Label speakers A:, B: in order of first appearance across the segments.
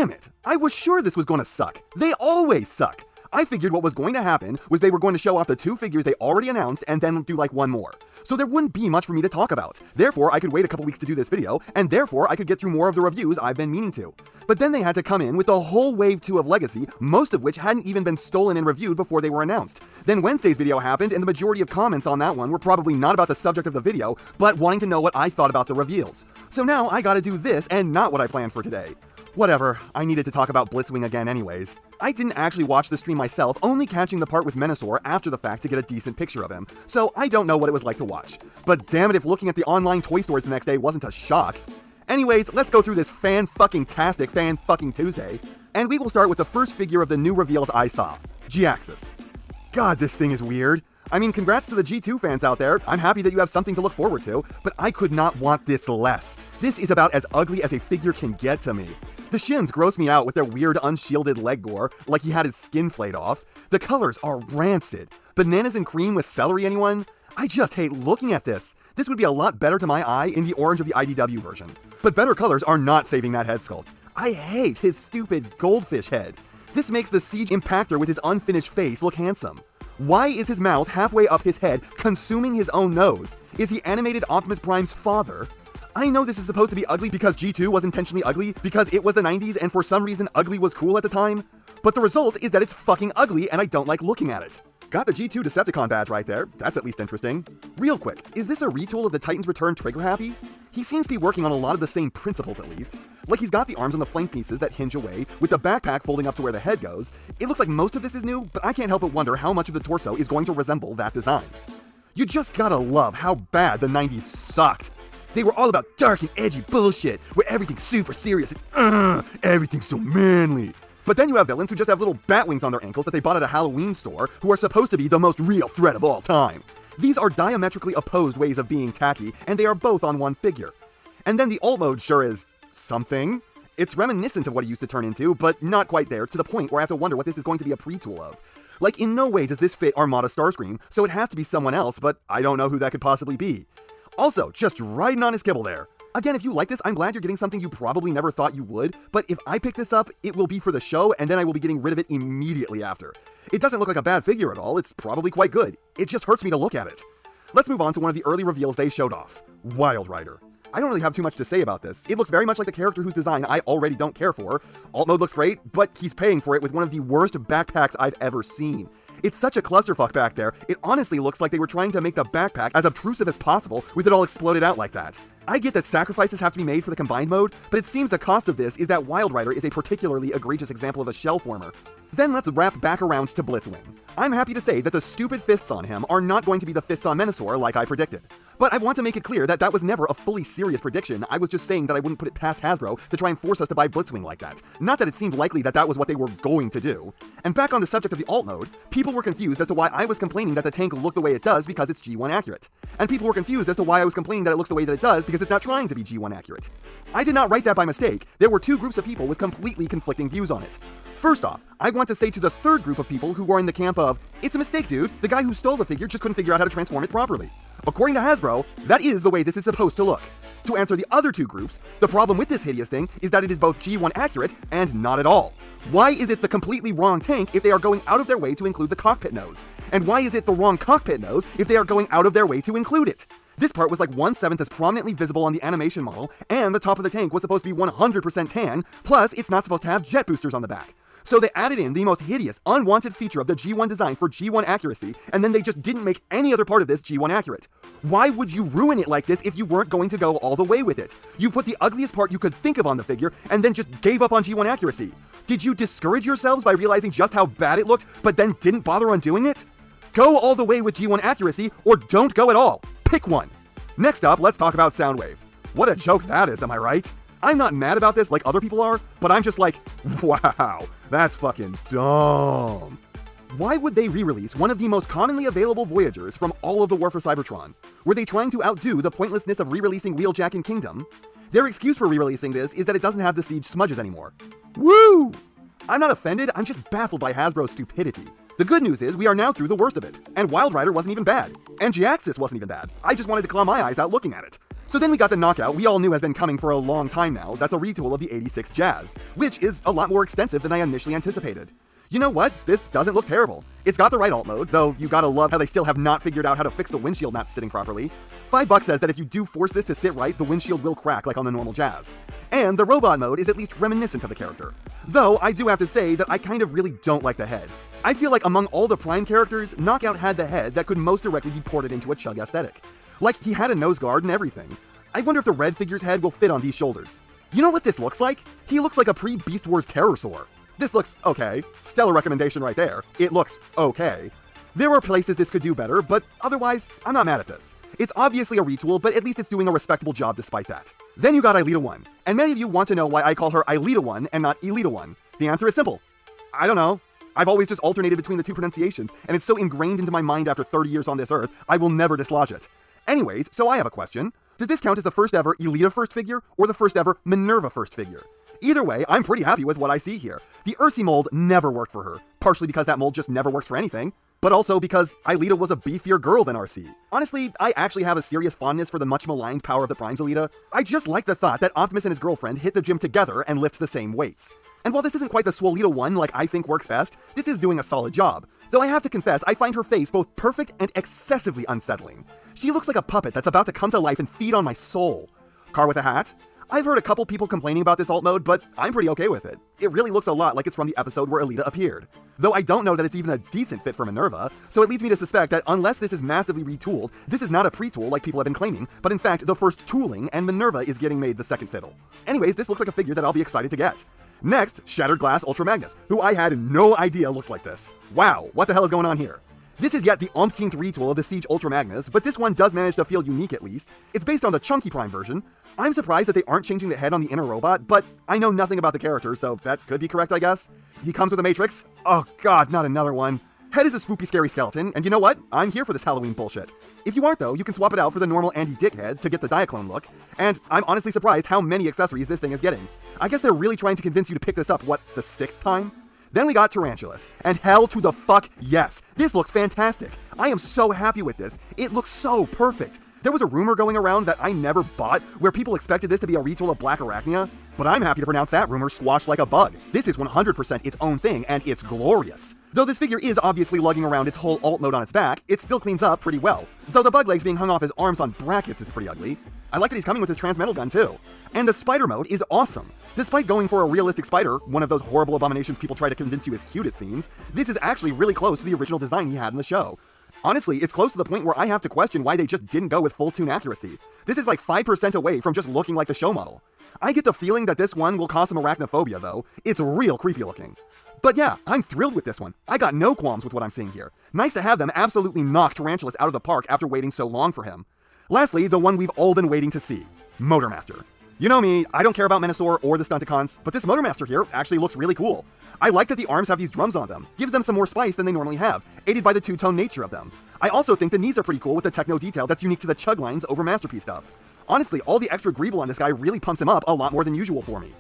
A: Damn it! I was sure this was gonna suck. They always suck. I figured what was going to happen was they were going to show off the 2 figures they already announced and then do like 1 more. So there wouldn't be much for me to talk about. Therefore, I could wait a couple weeks to do this video, and therefore I could get through more of the reviews I've been meaning to. But then they had to come in with the whole Wave 2 of Legacy, most of which hadn't even been stolen and reviewed before they were announced. Then Wednesday's video happened, and the majority of comments on that one were probably not about the subject of the video, but wanting to know what I thought about the reveals. So now I gotta do this and not what I planned for today. Whatever, I needed to talk about Blitzwing again anyways. I didn't actually watch the stream myself, only catching the part with Menasor after the fact to get a decent picture of him, so I don't know what it was like to watch. But damn it if looking at the online toy stores the next day wasn't a shock. Anyways, let's go through this fan-fucking-tastic Fan-fucking-Tuesday, and we will start with the first figure of the new reveals I saw, G-Axis. God, this thing is weird. I mean, congrats to the G2 fans out there. I'm happy that you have something to look forward to, but I could not want this less. This is about as ugly as a figure can get to me. The shins gross me out with their weird unshielded leg gore, like he had his skin flayed off. The colors are rancid. Bananas and cream with celery, anyone? I just hate looking at this. This would be a lot better to my eye in the orange of the IDW version. But better colors are not saving that head sculpt. I hate his stupid goldfish head. This makes the Siege Impactor with his unfinished face look handsome. Why is his mouth halfway up his head, consuming his own nose? Is he animated Optimus Prime's father? I know this is supposed to be ugly because G2 was intentionally ugly, because it was the 90s and for some reason ugly was cool at the time, but the result is that it's fucking ugly and I don't like looking at it. Got the G2 Decepticon badge right there, that's at least interesting. Real quick, is this a retool of the Titans Return Trigger Happy? He seems to be working on a lot of the same principles at least. Like he's got the arms on the flank pieces that hinge away, with the backpack folding up to where the head goes. It looks like most of this is new, but I can't help but wonder how much of the torso is going to resemble that design. You just gotta love how bad the 90s sucked. They were all about dark and edgy bullshit, where everything's super serious and everything's so manly. But then you have villains who just have little bat wings on their ankles that they bought at a Halloween store, who are supposed to be the most real threat of all time. These are diametrically opposed ways of being tacky, and they are both on one figure. And then the alt mode sure is something. It's reminiscent of what it used to turn into, but not quite there, to the point where I have to wonder what this is going to be a pre-tool of. Like, in no way does this fit Armada Starscream, so it has to be someone else, but I don't know who that could possibly be. Also, just riding on his kibble there. Again, if you like this, I'm glad you're getting something you probably never thought you would, but if I pick this up, it will be for the show, and then I will be getting rid of it immediately after. It doesn't look like a bad figure at all, it's probably quite good. It just hurts me to look at it. Let's move on to one of the early reveals they showed off, Wild Rider. I don't really have too much to say about this. It looks very much like the character whose design I already don't care for. Alt mode looks great, but he's paying for it with one of the worst backpacks I've ever seen. It's such a clusterfuck back there, it honestly looks like they were trying to make the backpack as obtrusive as possible with it all exploded out like that. I get that sacrifices have to be made for the combined mode, but it seems the cost of this is that Wild Rider is a particularly egregious example of a shell former. Then let's wrap back around to Blitzwing. I'm happy to say that the stupid fists on him are not going to be the fists on Menasor like I predicted. But I want to make it clear that that was never a fully serious prediction. I was just saying that I wouldn't put it past Hasbro to try and force us to buy Blitzwing like that. Not that it seemed likely that that was what they were going to do. And back on the subject of the alt mode, people were confused as to why I was complaining that the tank looked the way it does because it's G1 accurate. And people were confused as to why I was complaining that it looks the way that it does because it's not trying to be G1 accurate. I did not write that by mistake. There were two groups of people with completely conflicting views on it. First off, I want to say to the third group of people who are in the camp of, it's a mistake, dude, the guy who stole the figure just couldn't figure out how to transform it properly. According to Hasbro, that is the way this is supposed to look. To answer the other two groups, the problem with this hideous thing is that it is both G1 accurate and not at all. Why is it the completely wrong tank if they are going out of their way to include the cockpit nose? And why is it the wrong cockpit nose if they are going out of their way to include it? This part was like 1/7 as prominently visible on the animation model, and the top of the tank was supposed to be 100% tan, plus it's not supposed to have jet boosters on the back. So they added in the most hideous, unwanted feature of the G1 design for G1 accuracy, and then they just didn't make any other part of this G1 accurate. Why would you ruin it like this if you weren't going to go all the way with it? You put the ugliest part you could think of on the figure, and then just gave up on G1 accuracy. Did you discourage yourselves by realizing just how bad it looked, but then didn't bother undoing it? Go all the way with G1 accuracy, or don't go at all. Pick one. Next up, let's talk about Soundwave. What a joke that is, am I right? I'm not mad about this like other people are, but I'm just like, wow, that's fucking dumb. Why would they re-release one of the most commonly available Voyagers from all of the War for Cybertron? Were they trying to outdo the pointlessness of re-releasing Wheeljack and Kingdom? Their excuse for re-releasing this is that it doesn't have the Siege smudges anymore. Woo! I'm not offended, I'm just baffled by Hasbro's stupidity. The good news is we are now through the worst of it, and Wild Rider wasn't even bad, and G-Axis wasn't even bad. I just wanted to claw my eyes out looking at it. So then we got the knockout we all knew has been coming for a long time now. That's a retool of the 86 Jazz, which is a lot more extensive than I initially anticipated. You know what? This doesn't look terrible. It's got the right alt mode, though you gotta love how they still have not figured out how to fix the windshield not sitting properly. $5 says that if you do force this to sit right, the windshield will crack like on the normal Jazz. And the robot mode is at least reminiscent of the character. Though I do have to say that I kind of really don't like the head. I feel like among all the Prime characters, Knockout had the head that could most directly be ported into a Chug aesthetic. Like, he had a nose guard and everything. I wonder if the red figure's head will fit on these shoulders. You know what this looks like? He looks like a pre-Beast Wars Terrorsaur. This looks okay. Stellar recommendation right there. It looks okay. There are places this could do better, but otherwise, I'm not mad at this. It's obviously a retool, but at least it's doing a respectable job despite that. Then you got Ilita 1, and many of you want to know why I call her Ilita 1 and not Elita 1. The answer is simple. I don't know. I've always just alternated between the two pronunciations, and it's so ingrained into my mind after 30 years on this earth, I will never dislodge it. Anyways, so I have a question. Does this count as the first ever Elita first figure, or the first ever Minerva first figure? Either way, I'm pretty happy with what I see here. The Ursi mold never worked for her, partially because that mold just never works for anything, but also because Ilita was a beefier girl than Arcee. Honestly, I actually have a serious fondness for the much maligned power of the Prime's Ilita. I just like the thought that Optimus and his girlfriend hit the gym together and lift the same weights. And while this isn't quite the Swolita one like I think works best, this is doing a solid job. Though I have to confess, I find her face both perfect and excessively unsettling. She looks like a puppet that's about to come to life and feed on my soul. Car with a hat? I've heard a couple people complaining about this alt mode, but I'm pretty okay with it. It really looks a lot like it's from the episode where Elita appeared. Though I don't know that it's even a decent fit for Minerva, so it leads me to suspect that unless this is massively retooled, this is not a pre-tool like people have been claiming, but in fact the first tooling, and Minerva is getting made the second fiddle. Anyways, this looks like a figure that I'll be excited to get. Next, Shattered Glass Ultra Magnus, who I had no idea looked like this. Wow, what the hell is going on here? This is yet the umpteenth retool of the Siege Ultra Magnus, but this one does manage to feel unique at least. It's based on the Chunky Prime version. I'm surprised that they aren't changing the head on the inner robot, but I know nothing about the character, so that could be correct, I guess. He comes with a Matrix. Oh god, not another one. Head is a spoopy, scary skeleton, and you know what? I'm here for this Halloween bullshit. If you aren't though, you can swap it out for the normal Andy Dick head to get the Diaclone look, and I'm honestly surprised how many accessories this thing is getting. I guess they're really trying to convince you to pick this up, what, the 6th time? Then we got Tarantulas, and hell to the fuck yes! This looks fantastic! I am so happy with this, it looks so perfect! There was a rumor going around that I never bought, where people expected this to be a retool of Black Arachnia, but I'm happy to pronounce that rumor squashed like a bug. This is 100% its own thing, and it's glorious. Though this figure is obviously lugging around its whole alt mode on its back, it still cleans up pretty well. Though the bug legs being hung off his arms on brackets is pretty ugly. I like that he's coming with his transmetal gun too. And the spider mode is awesome. Despite going for a realistic spider, one of those horrible abominations people try to convince you is cute it seems, this is actually really close to the original design he had in the show. Honestly, it's close to the point where I have to question why they just didn't go with full tune accuracy. This is like 5% away from just looking like the show model. I get the feeling that this one will cause some arachnophobia though. It's real creepy looking. But yeah, I'm thrilled with this one. I got no qualms with what I'm seeing here. Nice to have them absolutely knock Tarantulas out of the park after waiting so long for him. Lastly, the one we've all been waiting to see, Motormaster. You know me, I don't care about Menasor or the Stunticons, but this Motormaster here actually looks really cool. I like that the arms have these drums on them, gives them some more spice than they normally have, aided by the two-tone nature of them. I also think the knees are pretty cool with the techno detail that's unique to the Chug lines over Masterpiece stuff. Honestly, all the extra greeble on this guy really pumps him up a lot more than usual for me.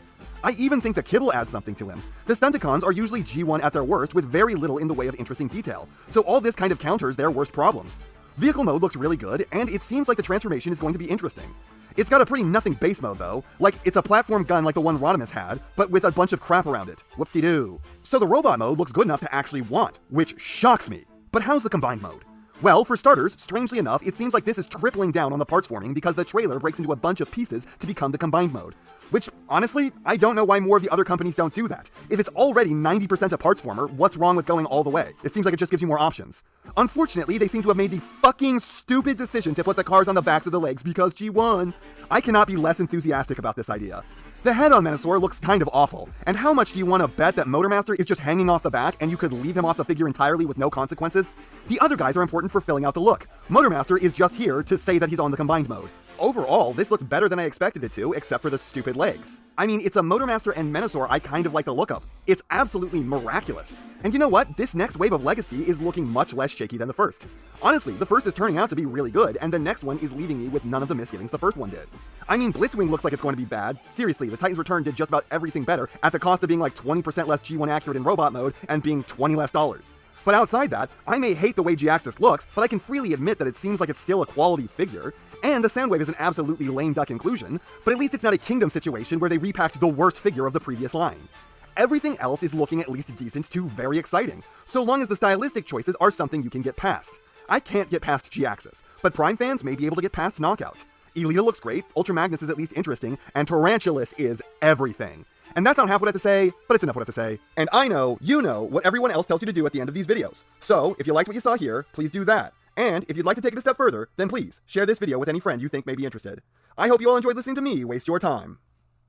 A: I even think the kibble adds something to him. The Stunticons are usually G1 at their worst with very little in the way of interesting detail, so all this kind of counters their worst problems. Vehicle mode looks really good, and it seems like the transformation is going to be interesting. It's got a pretty nothing base mode though, like it's a platform gun like the one Rodimus had, but with a bunch of crap around it. Whoop-de-doo. So the robot mode looks good enough to actually want, which shocks me. But how's the combined mode? Well, for starters, strangely enough, it seems like this is tripling down on the parts forming because the trailer breaks into a bunch of pieces to become the combined mode. Which, honestly, I don't know why more of the other companies don't do that. If it's already 90% a parts former, what's wrong with going all the way? It seems like it just gives you more options. Unfortunately, they seem to have made the fucking stupid decision to put the cars on the backs of the legs because G1. I cannot be less enthusiastic about this idea. The head on Menasor looks kind of awful, and how much do you want to bet that Motormaster is just hanging off the back and you could leave him off the figure entirely with no consequences? The other guys are important for filling out the look. Motormaster is just here to say that he's on the combined mode. Overall, this looks better than I expected it to, except for the stupid legs. I mean, it's a Motormaster and Menasor I kind of like the look of. It's absolutely miraculous. And you know what? This next wave of Legacy is looking much less shaky than the first. Honestly, the first is turning out to be really good, and the next one is leaving me with none of the misgivings the first one did. I mean, Blitzwing looks like it's going to be bad. Seriously, the Titan's Return did just about everything better at the cost of being like 20% less G1 accurate in robot mode and being $20 less. But outside that, I may hate the way G-Axis looks, but I can freely admit that it seems like it's still a quality figure. And the Soundwave is an absolutely lame duck inclusion, but at least it's not a Kingdom situation where they repacked the worst figure of the previous line. Everything else is looking at least decent to very exciting, so long as the stylistic choices are something you can get past. I can't get past G-Axis, but Prime fans may be able to get past Knockout. Elita looks great, Ultra Magnus is at least interesting, and Tarantulas is everything. And that's not half what I have to say, but it's enough what I have to say. And I know, you know, what everyone else tells you to do at the end of these videos. So, if you liked what you saw here, please do that. And if you'd like to take it a step further, then please, share this video with any friend you think may be interested. I hope you all enjoyed listening to me waste your time.